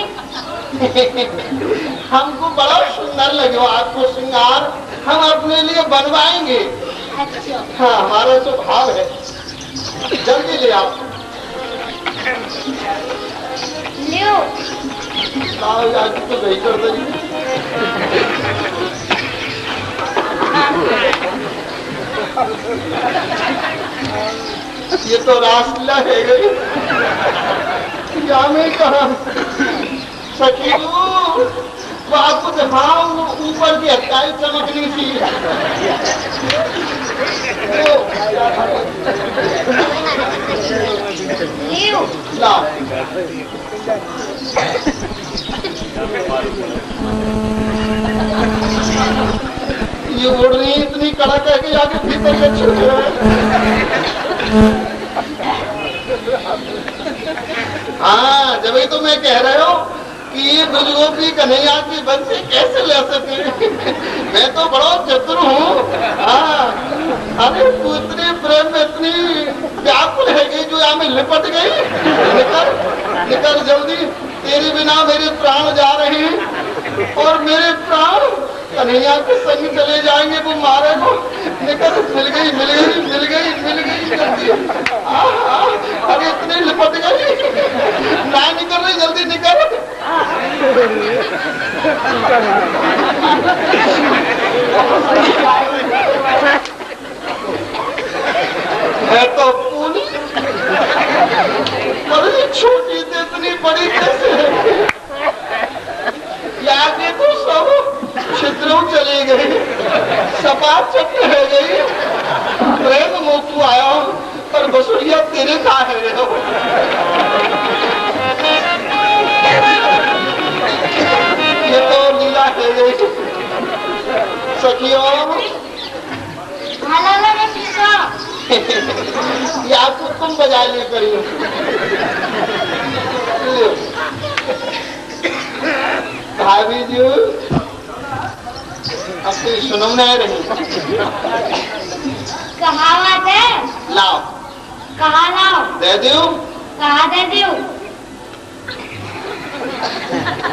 हमको बड़ा सुंदर लगे आपको श्रृंगार, हम अपने लिए बनवाएंगे। अच्छा। हाँ, हमारा तो भाव है, जल्दी ले आओ। लियो। लाओ यार, तो नहीं कर देंगे। ये तो रासलीला है गई। क्या मैं कहा सखीलू, वो आपको दिखाओ ऊपर की हत्याई चमकनी थी। लाओ ये ओढ़नी इतनी कड़क है कि आगे भीतर से छूट रहा है। हाँ, जब ही तो मैं कह रहा हूँ कि ये ब्रजगोपी कन्हैया की बंसी कैसे ले सके। मैं तो बड़ा चतुर हूँ। हाँ, अरे तू इतनी प्रेम में इतनी व्याकुल है गई जो यहाँ में लिपट गई। निकल निकल जल्दी, तेरे बिना मेरे प्राण जा रहे हैं और मेरे प्राण कन्हैया के संग चले जाएंगे। वो मारे को निकल। मिल गई मिल गई मिल गई मिल गई जल्दी। अरे इतनी लिपट गई, ना निकल रही, जल्दी निकल। है तो पूरी बड़ी छोटी थी, इतनी बड़ी कैसे है? याद तो सब छिद्रों चली गई, सपाट चट रह गई। प्रेम मोकू आया पर बसुरिया तेरे का है। ये तो लीला है गई। सखियों या तो तुम बजा ले करियो। भाभी जी अपनी सुनो नहीं रही। कहावत है। लाओ। कहा लाओ? दे दो। कहा दे दो?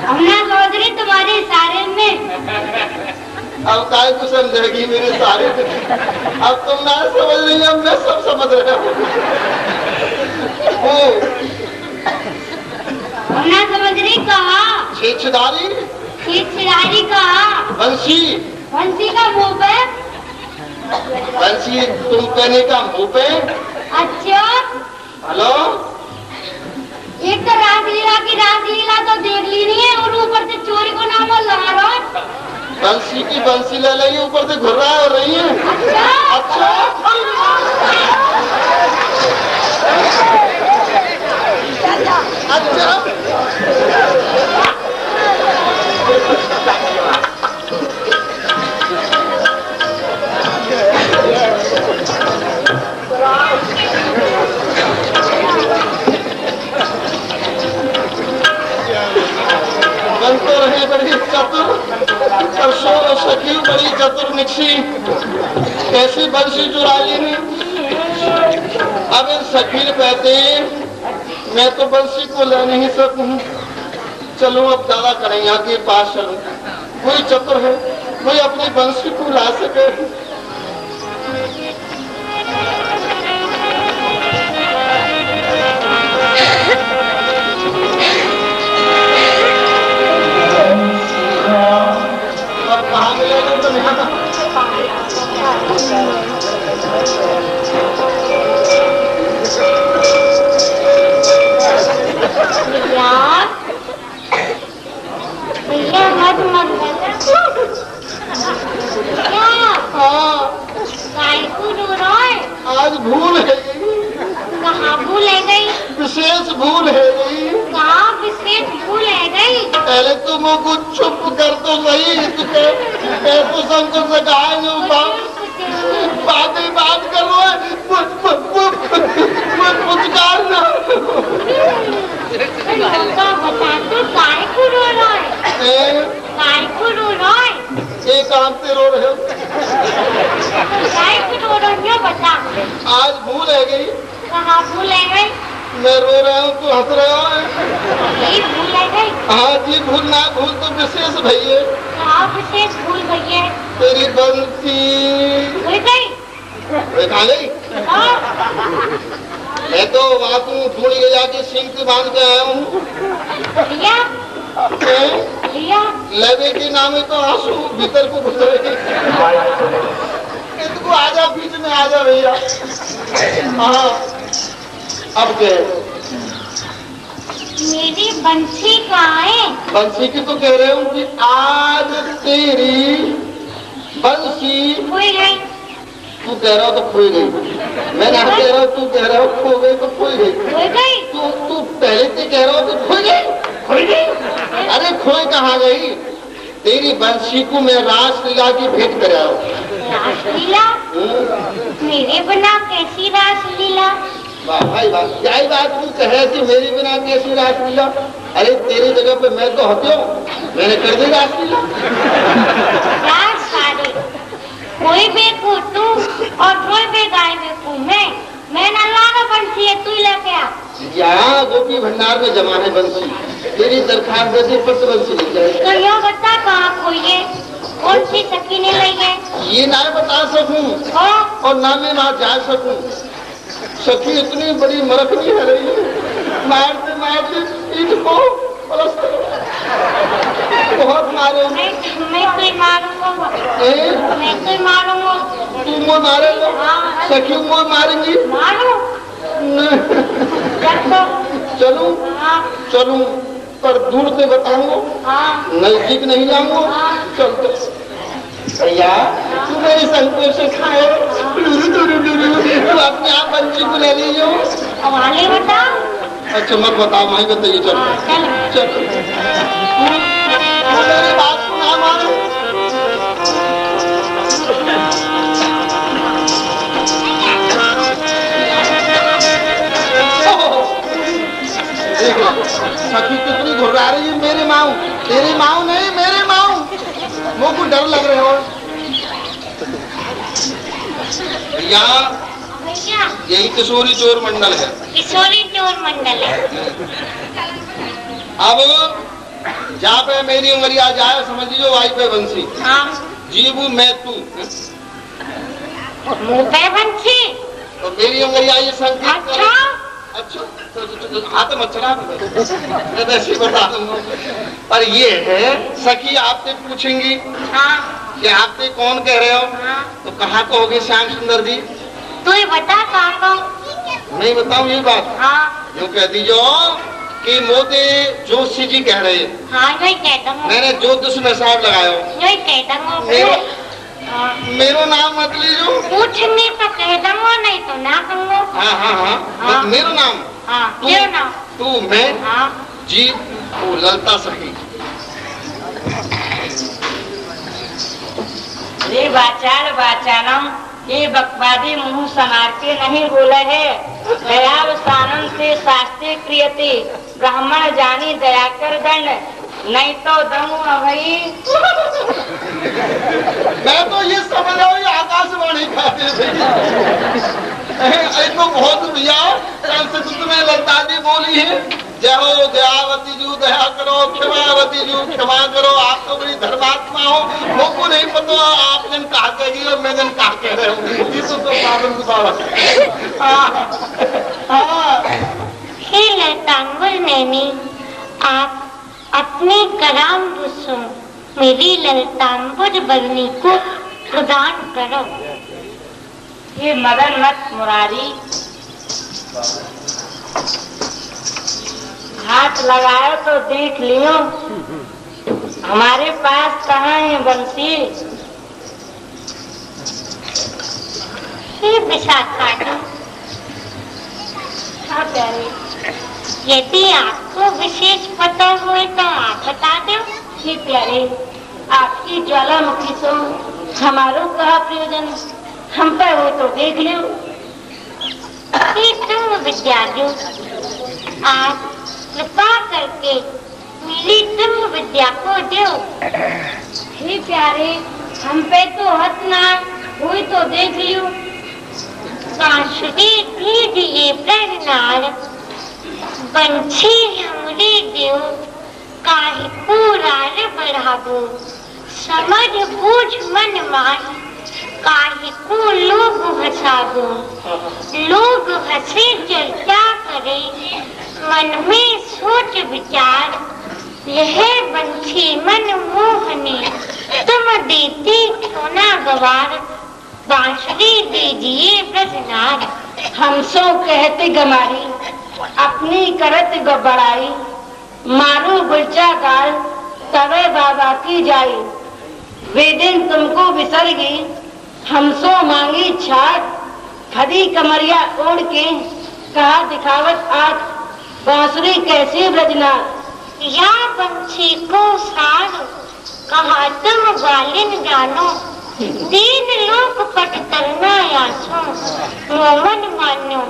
हमने सोच रही तुम्हारे सारे में। अब काय को समझेगी मेरे सारे। अब तुम ना समझ रही, अब मैं सब समझ रहा हूँ। हमने समझ रही। कहा छेछदारी। छेछदारी कहा। बंसी। बंसी का मुंह पे। बंसी तुम कहने का मुंह पे। अच्छा हेलो, एक तो रासलीला की रासलीला तो देख ली नहीं है और ऊपर से चोरी को नाम लगा रहा। बंसी की बंसी ले रही है, ऊपर से घुर्रा हो रही है। अच्छा अच्छा अच्छा। बन तो रहे बड़ी चतुर, परसों सखी बड़ी चतुर निकसी, कैसी बंसी चुरा ली ने। अब इन सखी कहते मैं तो बंसी को ले नहीं सकूं, चलो अब दादा कन्हैया के पास चलो, कोई चतुर है कोई अपनी बंसी को ला सके। भैया मत आज भूल है गई। कहाँ भूल है गई? विशेष भूल है गई। कहाँ विशेष भूल है गई? पहले तुम को चुप कर तो सही, तो सबको सगाए बात करो, पुचकार ना बता तो काय को रो रहा है? काय को रो रहा है? एक काम से रो रहे हो? काय को रो रही हो बता। आज भूल है गई। कहाँ भूल है गई? मैं रो रहा हूँ, तू हंस रहा है। ये भूल है गई? हाँ जी, भूल ना भूल तो विशेष भैया। कहाँ विशेष भूल भैया? तेरी बंसी भूल गई? कहाँ गई? मैं तो वहाँ तू ढूंढ के जाके सिंह से बांध के आया हूँ। भैया भैया लेवे के नाम है तो आंसू भीतर को घुस रहे। इनको आजा, बीच में आजा भैया। हाँ अब क्या? मेरी बंसी कहाँ है? बंसी की तो कह रहे हूँ कि आज तेरी बंसी खोई गई। तू कह रहा हो तो खोई गई। मैं ना कह रहा हूँ, तू कह रहा हो खो गई तो खोई गई। खोई गई? तू पहले से कह रहा हो तो खोई गई। खोई गई? अरे खोई कहाँ गई? तेरी बंसी को मैं रासलीला की भेंट कराया। रासलीला? मेरे बिना कैसी रासलीला? वाह भाई वाह, क्या ही बात तू कहे कि मेरे बिना कैसी रासलीला? अरे तेरी जगह पे मैं तो हत्यो, मैंने कर दी रासलीला। कोई बेकू तू और कोई बेगाय बेकू मैं ना लाना बंसी है, तू ही लेके आ। यहाँ गोपी भंडार में जमा है बंसी। तेरी दरखास्त दे दी पर तो बंसी नहीं जाए। तो यह बता कहाँ खोई है? कौन सी सखी ने ली है? ये ना बता सकूं और ना मैं वहाँ जा सकूं। सखी इतनी बड़ी मरकनी है रही है, मारते मारते इनको बहुत मारो। मैं कोई मारूंगा। मैं कोई मारूंगा। तू मुझे मारेगा? सखी मुझे मारेंगी? मारो। चलूं? चलूं पर दूर से बताऊंगा, नजदीक नहीं जाऊंगा। चल तो भैया तू मेरे संकोच से खाए, तू अपने आप बंसी को ले लीजिए। हवाले बता। अच्छा मत बताओ, मैं बताइए। चलो चलो, मेरी बात को ना मानो। सखी कितनी घुर्रा रही है। मेरी माँ, तेरी माँ नहीं, मेरी माँ। मुझे को डर लग रहे हो भैया। यही किशोरी चोर मंडल है। किशोरी चोर मंडल है। अब जहाँ पे मेरी उमरिया जाए समझ लीजिए वाई पे बंसी। हाँ। जीबू मैं तू मुँह पे बंसी तो मेरी उमरिया ये संकेत। अच्छा तो हाथ मच्छरा मैं वैसे बता दूंगा। पर ये है सखी आपसे पूछेंगी कि आपसे कौन कह रहे हो? तो कहाँ को होगी श्याम सुंदर जी? तू ही बता कहाँ को। नहीं बताऊं ये बात? हाँ। यूँ कह दीजो कि मोदी जोशी जी कह रहे हैं। हाँ यही कहता हूँ। मैंने ज्योतिष में साहब लगाया। यही कहता हूँ। मेरो नाम मत लीजो। पूछने का कह दूंगा, नहीं तो ना कहूँगा। हाँ हाँ हाँ, मेरो नाम। हाँ मेरो नाम। तू मैं। हाँ जी तू ललता सखी। ये बाचालम ये बकवादी मुंह समार के नहीं बोले है। दयावसानम से शास्त्री क्रियति, ब्राह्मण जानी दया कर दंड, नहीं तो दमू अभई। मैं तो ये समझ रहा हूँ ये आकाशवाणी खाते तो बहुत भैया कल से तुम्हें ललता जी बोली है। जय हो दयावती जू दया करो, क्षमावती जू क्षमा करो। आप तो बड़ी धर्मात्मा हो, मुझको नहीं पता आप जन कहा कहेगी और मैं जन कहा कह रहे हूँ। ये तो पावन ललतांबुल नैनी, आप अपने कराम बुसों मेरी ललतांबुल बरनी को प्रदान करो। ये मदन मत मुरारी, हाथ लगाओ तो देख लियो हमारे पास कहाँ है बंसी। हे विशाखा जी, हाँ प्यारे, यदि आपको विशेष पता हो तो आप बता दो। हे प्यारे, आपकी ज्वालामुखी सो हमारो कहा प्रयोजन, हम पर हो तो देख लो। हे तुम विद्यालु, आप कृपा करके मेरी तुम विद्या को दो। हे प्यारे, हम पे तो हथ ना हुई तो देख लियो। बांसुरी दीजिए प्रहनार, बंसी हमरे देव, काहे पुराण बढ़ावो, समझ बूझ मन मान, काहे को लोग हंसावो। लोग हंसे चर्चा करे, मन में सोच विचार, यह बंसी मन मोहनी, तुम देती क्यों ना गवार, बांसुरी दीजिए प्रसन्नार। हम सो कहते गमारी, अपनी करत बड़ाई, मारू गुलचा गाल, तवे बाबा की जाई। वे दिन तुमको बिसरगी, हम सो मांगी छाट, खदी कमरिया ओढ़ के कहा दिखावत आज, बांसुरी कैसी ब्रजना। या बंसी को सार, कहा तुम बालिन जानो, दीन लोक पट तरना यासो, मोमन मान्यो।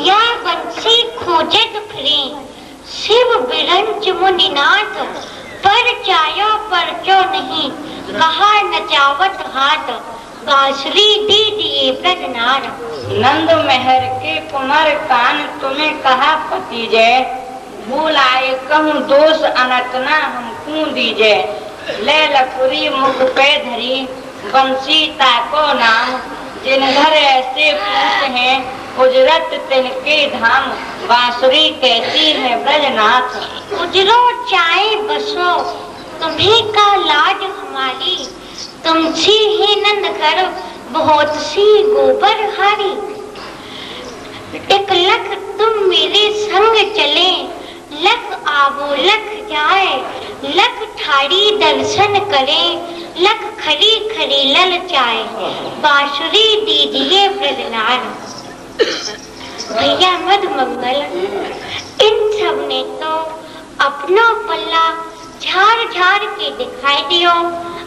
या बंसी खोजत फिरी, शिव बिरंच मुनिनाथ, पर चायो परचो नहीं, कहा नचावत हाथ, बांसुरी दीजिए प्रजनार। नंद मेहर के कुमार कान, तुम्हें कहा पति जय, भूल आए कहूँ दोष अनतना हमको दीजे। ले लकुरी मुख पे धरी, बंसी ताको नाम, जिन घर ऐसे पूछ हैं, उजरत तिनके धाम, बांसुरी कैसी है ब्रजनाथ। उजरो चाहे बसो, तुम्हें का लाज हमारी, तुमसी ही नंद कर, बहुत सी गोबर हारी। एक लख तुम मेरे संग चले, लख आवो लख जाए, लख ठाड़ी दर्शन करे, लख खरी खरी ललचाए, बांसुरी दीजिए प्रजनार। भैया मद मंगल, इन सब ने तो अपनो पल्ला झाड़ झाड़ के दिखाई दियो,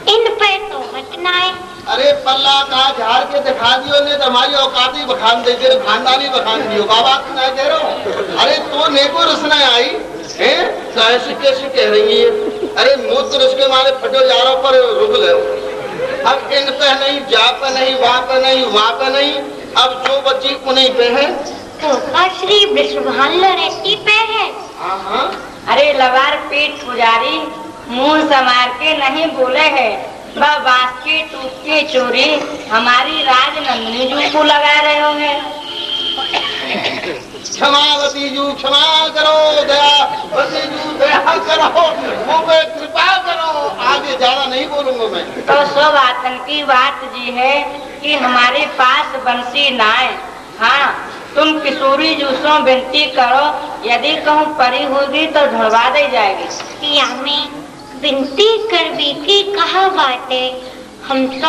इन पे तो बचनाए। अरे पल्ला का झाड़ के दिखा दियो ने, हमारी औकाती बखान दे दे, खानदानी बखान दियो, बाबा तू नहीं कह रहा हूँ। अरे तो नेको रसना आई है, कैसे कैसे कह रही है। अरे मुँह तो रस के मारे फटो जा रहा पर रुक ले। अब इन पे नहीं, जा पे नहीं, वहाँ पे नहीं, वहाँ पे नहीं, अब जो बच्ची उन्हीं पे है। तो श्री वृषभान रेती पे है। हाँ, अरे लवार पेट पुजारी, मुंह संवार के नहीं बोले है, बांस के टूट के चोरी हमारी राज नंदिनी जी को लगा रहे होंगे। क्षमावती जू क्षमा करो, दयावती जू दया करो, मुझ पे कृपा करो। आगे ज्यादा नहीं बोलूंगा मैं। तो सब आतंकी बात जी है कि हमारे पास बंसी ना है। हाँ, तुम किशोरी जूसों विनती करो, यदि कहूँ परी होगी तो ढुलवा दे जाएगी। या में विनती कर भी की कहा बातें, हम तो